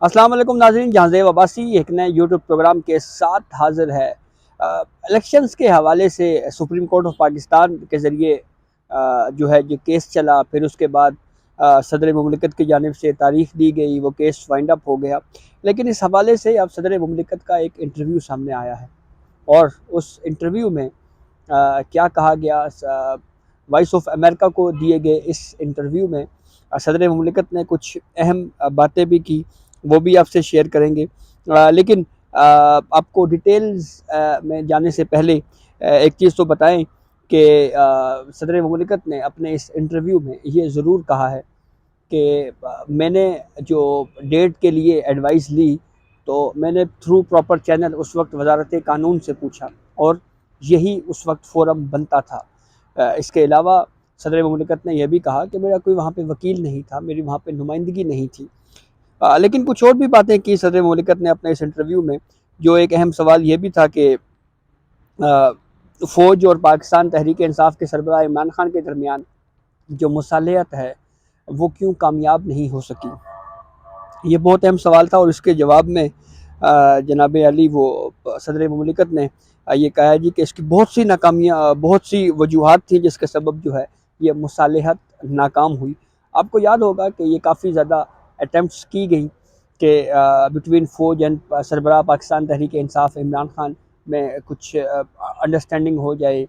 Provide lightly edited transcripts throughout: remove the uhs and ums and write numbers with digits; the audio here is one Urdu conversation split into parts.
السلام علیکم ناظرین، جہاں زیب عباسی ایک نئے یوٹیوب پروگرام کے ساتھ حاضر ہے۔ الیکشنز کے حوالے سے سپریم کورٹ آف پاکستان کے ذریعے جو ہے کیس چلا، پھر اس کے بعد صدر مملکت کی جانب سے تاریخ دی گئی، وہ کیس وائنڈ اپ ہو گیا۔ لیکن اس حوالے سے اب صدر مملکت کا ایک انٹرویو سامنے آیا ہے، اور اس انٹرویو میں کیا کہا گیا، وائس آف امریکہ کو دیے گئے اس انٹرویو میں صدر مملکت نے کچھ اہم باتیں بھی کی، وہ بھی آپ سے شیئر کریں گے۔ لیکن آپ کو ڈیٹیلز میں جانے سے پہلے ایک چیز تو بتائیں کہ صدر مملکت نے اپنے اس انٹرویو میں یہ ضرور کہا ہے کہ میں نے جو ڈیٹ کے لیے ایڈوائس لی تو میں نے تھرو پراپر چینل اس وقت وزارت قانون سے پوچھا، اور یہی اس وقت فورم بنتا تھا۔ اس کے علاوہ صدر مملکت نے یہ بھی کہا کہ میرا کوئی وہاں پہ وکیل نہیں تھا، میری وہاں پہ نمائندگی نہیں تھی۔ لیکن کچھ اور بھی باتیں کی صدر مملکت نے اپنے اس انٹرویو میں، جو ایک اہم سوال یہ بھی تھا کہ فوج اور پاکستان تحریک انصاف کے سربراہ عمران خان کے درمیان جو مصالحت ہے وہ کیوں کامیاب نہیں ہو سکی۔ یہ بہت اہم سوال تھا، اور اس کے جواب میں جناب علی وہ صدر مملکت نے یہ کہا جی کہ اس کی بہت سی ناکامیاں، بہت سی وجوہات تھیں جس کے سبب جو ہے یہ مصالحت ناکام ہوئی۔ آپ کو یاد ہوگا کہ یہ کافی زیادہ اٹیمپٹس کی گئیں کہ بٹوین فوج اینڈ سربراہ پاکستان تحریک انصاف عمران خان میں کچھ انڈرسٹینڈنگ ہو جائے،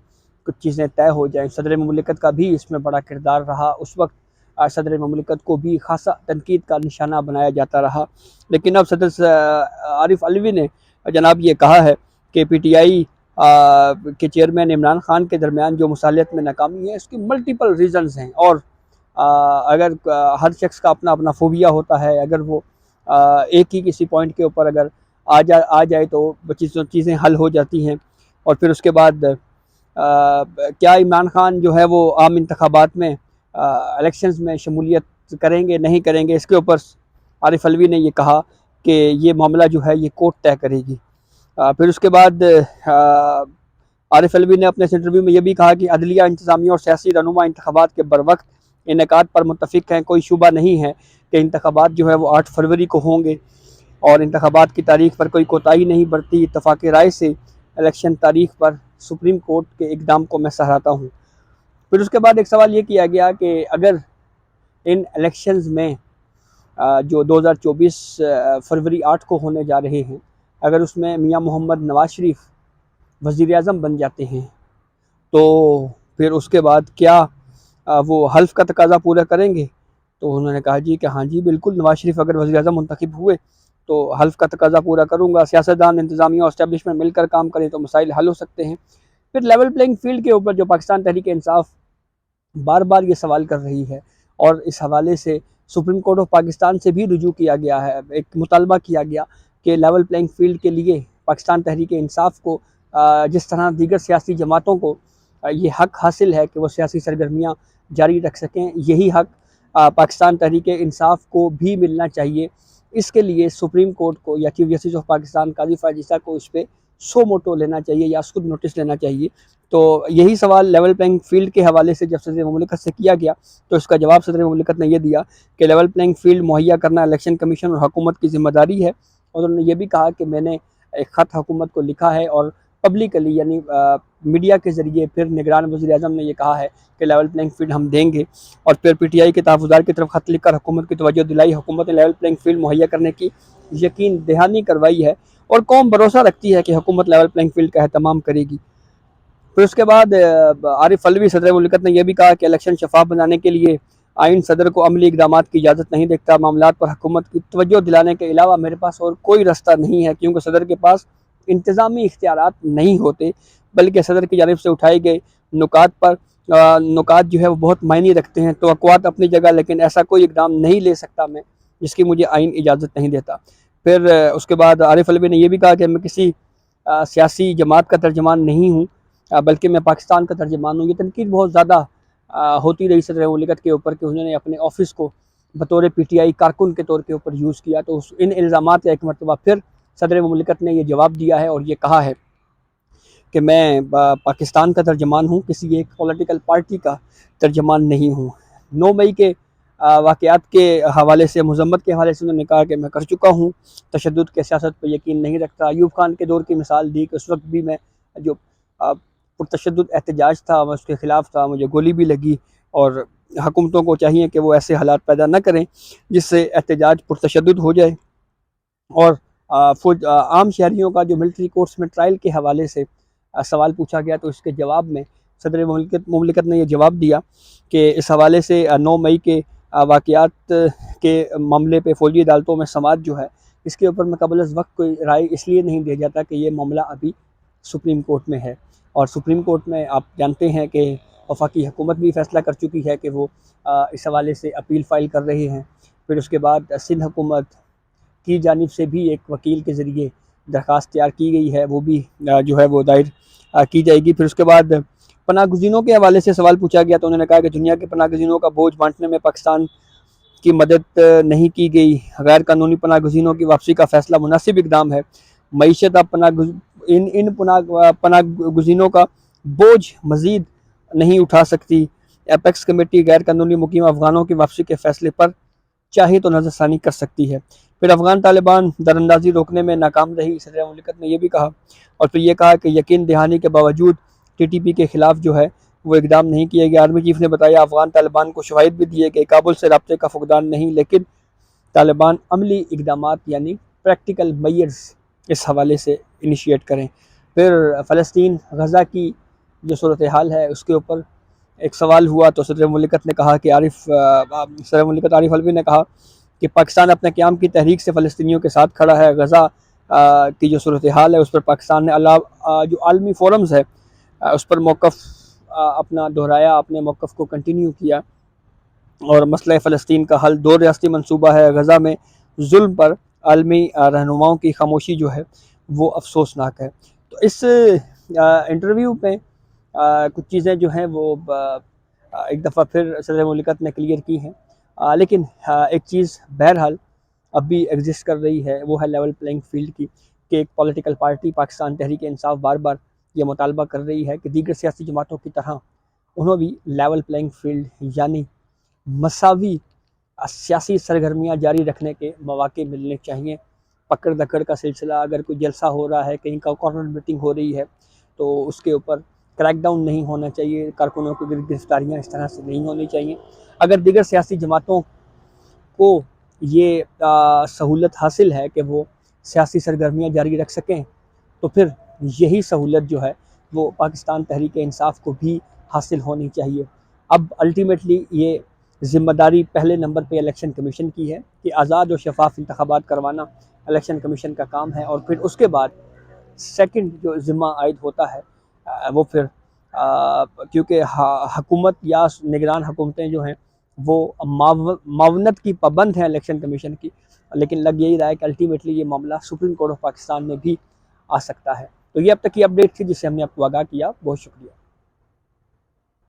کچھ چیزیں طے ہو جائیں۔ صدر مملکت کا بھی اس میں بڑا کردار رہا۔ اس وقت صدر مملکت کو بھی خاصا تنقید کا نشانہ بنایا جاتا رہا، لیکن اب صدر عارف علوی نے جناب یہ کہا ہے کہ پی ٹی آئی کے چیئرمین عمران خان کے درمیان جو مصالحت میں ناکامی ہے اس کی ملٹیپل ریزنز ہیں، اور اگر ہر شخص کا اپنا اپنا فوبیا ہوتا ہے، اگر وہ ایک ہی کسی پوائنٹ کے اوپر اگر آ جائے تو چیزیں حل ہو جاتی ہیں۔ اور پھر اس کے بعد کیا عمران خان جو ہے وہ عام انتخابات میں الیکشنز میں شمولیت کریں گے نہیں کریں گے، اس کے اوپر عارف علوی نے یہ کہا کہ یہ معاملہ جو ہے یہ کورٹ طے کرے گی۔ پھر اس کے بعد عارف علوی نے اپنے اس انٹرویو میں یہ بھی کہا کہ عدلیہ، انتظامیہ اور سیاسی رہنما انتخابات کے بروقت انعقاد پر متفق ہیں، کوئی شبہ نہیں ہے کہ انتخابات جو ہے وہ 8 فروری کو ہوں گے، اور انتخابات کی تاریخ پر کوئی کوتاہی نہیں برتی۔ اتفاق رائے سے الیکشن تاریخ پر سپریم کورٹ کے اقدام کو میں سراہتا ہوں۔ پھر اس کے بعد ایک سوال یہ کیا گیا کہ اگر ان الیکشنز میں جو 2024 فروری 8 کو ہونے جا رہے ہیں، اگر اس میں میاں محمد نواز شریف وزیر اعظم بن جاتے ہیں تو پھر اس کے بعد کیا وہ حلف کا تقاضا پورا کریں گے؟ تو انہوں نے کہا جی کہ ہاں جی بالکل، نواز شریف اگر وزیر اعظم منتخب ہوئے تو حلف کا تقاضا پورا کروں گا۔ سیاستدان، انتظامیہ اور اسٹیبلشمنٹ مل کر کام کریں تو مسائل حل ہو سکتے ہیں۔ پھر لیول پلینگ فیلڈ کے اوپر جو پاکستان تحریک انصاف بار بار یہ سوال کر رہی ہے، اور اس حوالے سے سپریم کورٹ آف پاکستان سے بھی رجوع کیا گیا ہے، ایک مطالبہ کیا گیا کہ لیول پلینگ فیلڈ کے لیے پاکستان تحریک انصاف کو جس طرح دیگر سیاسی جماعتوں کو یہ حق حاصل ہے کہ وہ سیاسی سرگرمیاں جاری رکھ سکیں، یہی حق پاکستان تحریک انصاف کو بھی ملنا چاہیے۔ اس کے لیے سپریم کورٹ کو یا چیف جسٹس آف پاکستان قاضی فائز عیسیٰ کو اس پہ سو موٹو لینا چاہیے یا اس کو نوٹس لینا چاہیے۔ تو یہی سوال لیول پلینگ فیلڈ کے حوالے سے جب صدر مملکت سے کیا گیا تو اس کا جواب صدر مملکت نے یہ دیا کہ لیول پلینگ فیلڈ مہیا کرنا الیکشن کمیشن اور حکومت کی ذمہ داری ہے، اور انہوں نے یہ بھی کہا کہ میں نے ایک خط حکومت کو لکھا ہے، اور پبلکلی یعنی میڈیا کے ذریعے پھر نگران وزیر اعظم نے یہ کہا ہے کہ لیول پلینگ فیلڈ ہم دیں گے، اور پھر پی ٹی آئی کے تحفظدار کی طرف خط لکھ کر حکومت کی توجہ دلائی۔ حکومت نے لیول پلینگ فیلڈ مہیا کرنے کی یقین دہانی کروائی ہے، اور قوم بھروسہ رکھتی ہے کہ حکومت لیول پلینگ فیلڈ کا اہتمام کرے گی۔ پھر اس کے بعد عارف علوی صدر مملکت نے یہ بھی کہا کہ الیکشن شفاف بنانے کے لیے آئین صدر کو عملی اقدامات کی اجازت نہیں دیتا۔ معاملات پر حکومت کی توجہ دلانے کے علاوہ میرے پاس اور کوئی رستہ نہیں ہے، کیونکہ صدر کے پاس انتظامی اختیارات نہیں ہوتے، بلکہ صدر کی جانب سے اٹھائے گئے نکات جو ہے وہ بہت معنی رکھتے ہیں۔ توقعات اپنی جگہ، لیکن ایسا کوئی اقدام نہیں لے سکتا میں جس کی مجھے آئین اجازت نہیں دیتا۔ پھر اس کے بعد عارف علوی نے یہ بھی کہا کہ میں کسی سیاسی جماعت کا ترجمان نہیں ہوں، بلکہ میں پاکستان کا ترجمان ہوں۔ یہ تنقید بہت زیادہ ہوتی رہی صدر مملکت کے اوپر کہ انہوں نے اپنے آفس کو بطور پی ٹی آئی کارکن کے طور کے اوپر یوز کیا، تو ان الزامات کا ایک مرتبہ پھر صدر مملکت نے یہ جواب دیا ہے، اور یہ کہا ہے کہ میں پاکستان کا ترجمان ہوں، کسی ایک پولیٹیکل پارٹی کا ترجمان نہیں ہوں۔ 9 مئی کے واقعات کے حوالے سے، مذمت کے حوالے سے انہوں نے کہا کہ میں کر چکا ہوں، تشدد کے سیاست پہ یقین نہیں رکھتا۔ ایوب خان کے دور کی مثال دی کہ اس وقت بھی میں جو پرتشدد احتجاج تھا میں اس کے خلاف تھا، مجھے گولی بھی لگی، اور حکومتوں کو چاہیے کہ وہ ایسے حالات پیدا نہ کریں جس سے احتجاج پرتشدد ہو جائے۔ اور عام شہریوں کا جو ملٹری کورٹس میں ٹرائل کے حوالے سے سوال پوچھا گیا تو اس کے جواب میں صدر مملکت نے یہ جواب دیا کہ اس حوالے سے 9 مئی کے واقعات کے معاملے پہ فوجی عدالتوں میں سماعت جو ہے اس کے اوپر میں قبل از وقت کوئی رائے اس لیے نہیں دیا جاتا کہ یہ معاملہ ابھی سپریم کورٹ میں ہے، اور سپریم کورٹ میں آپ جانتے ہیں کہ وفاقی حکومت بھی فیصلہ کر چکی ہے کہ وہ اس حوالے سے اپیل فائل کر رہے ہیں۔ پھر اس کے بعد سندھ حکومت کی جانب سے بھی ایک وکیل کے ذریعے درخواست تیار کی گئی ہے، وہ بھی جو ہے وہ دائر کی جائے گی۔ پھر اس کے بعد پناہ گزینوں کے حوالے سے سوال پوچھا گیا تو انہوں نے کہا کہ دنیا کے پناہ گزینوں کا بوجھ بانٹنے میں پاکستان کی مدد نہیں کی گئی، غیر قانونی پناہ گزینوں کی واپسی کا فیصلہ مناسب اقدام ہے، معیشت اب پناہ گزینوں کا بوجھ مزید نہیں اٹھا سکتی، ایپیکس کمیٹی غیر قانونی مقیم افغانوں کی واپسی کے فیصلے پر چاہے تو نظر ثانی کر سکتی ہے۔ پھر افغان طالبان دراندازی روکنے میں ناکام رہی، صدر مملکت نے یہ بھی کہا، اور پھر یہ کہا کہ یقین دہانی کے باوجود ٹی ٹی پی کے خلاف جو ہے وہ اقدام نہیں کیے گئے۔ آرمی چیف نے بتایا افغان طالبان کو شواہد بھی دیے کہ کابل سے رابطے کا فقدان نہیں، لیکن طالبان عملی اقدامات یعنی پریکٹیکل میئرز اس حوالے سے انیشیٹ کریں۔ پھر فلسطین غزہ کی جو صورتحال ہے اس کے اوپر ایک سوال ہوا تو صدر مملکت نے کہا کہ صدر مملکت عارف علوی نے کہا کہ پاکستان اپنے قیام کی تحریک سے فلسطینیوں کے ساتھ کھڑا ہے، غزہ کی جو صورتحال ہے اس پر پاکستان نے جو عالمی فورمز ہے اس پر موقف اپنا دہرایا، اپنے موقف کو کنٹینیو کیا، اور مسئلہ فلسطین کا حل 2 ریاستی منصوبہ ہے۔ غزہ میں ظلم پر عالمی رہنماؤں کی خاموشی جو ہے وہ افسوسناک ہے۔ تو اس انٹرویو میں کچھ چیزیں جو ہیں وہ ایک دفعہ پھر صدر مملکت نے کلیئر کی ہیں، لیکن ایک چیز بہرحال اب بھی ایگزسٹ کر رہی ہے، وہ ہے لیول پلینگ فیلڈ کی، کہ ایک پولیٹیکل پارٹی پاکستان تحریک انصاف بار بار یہ مطالبہ کر رہی ہے کہ دیگر سیاسی جماعتوں کی طرح انہوں بھی لیول پلینگ فیلڈ یعنی مساوی سیاسی سرگرمیاں جاری رکھنے کے مواقع ملنے چاہیے۔ پکڑ دکڑ کا سلسلہ، اگر کوئی جلسہ ہو رہا ہے، کہیں کا کارنر میٹنگ ہو رہی ہے تو اس کے اوپر کریک ڈاؤن نہیں ہونا چاہیے، کارکنوں کی گرفتاریاں اس طرح سے نہیں ہونی چاہیے۔ اگر دیگر سیاسی جماعتوں کو یہ سہولت حاصل ہے کہ وہ سیاسی سرگرمیاں جاری رکھ سکیں تو پھر یہی سہولت جو ہے وہ پاکستان تحریک انصاف کو بھی حاصل ہونی چاہیے۔ اب الٹیمیٹلی یہ ذمہ داری پہلے نمبر پہ الیکشن کمیشن کی ہے کہ آزاد و شفاف انتخابات کروانا الیکشن کمیشن کا کام ہے، اور پھر اس کے بعد سیکنڈ جو ذمہ عائد ہوتا ہے وہ پھر کیونکہ حکومت یا نگران حکومتیں جو ہیں وہ معاونت کی پابند ہیں الیکشن کمیشن کی، لیکن لگ یہی رہا ہے کہ الٹیمیٹلی یہ معاملہ سپریم کورٹ آف پاکستان میں بھی آ سکتا ہے۔ تو یہ اب تک کی اپڈیٹ تھی جس سے ہم نے آپ کو آگاہ کیا، بہت شکریہ۔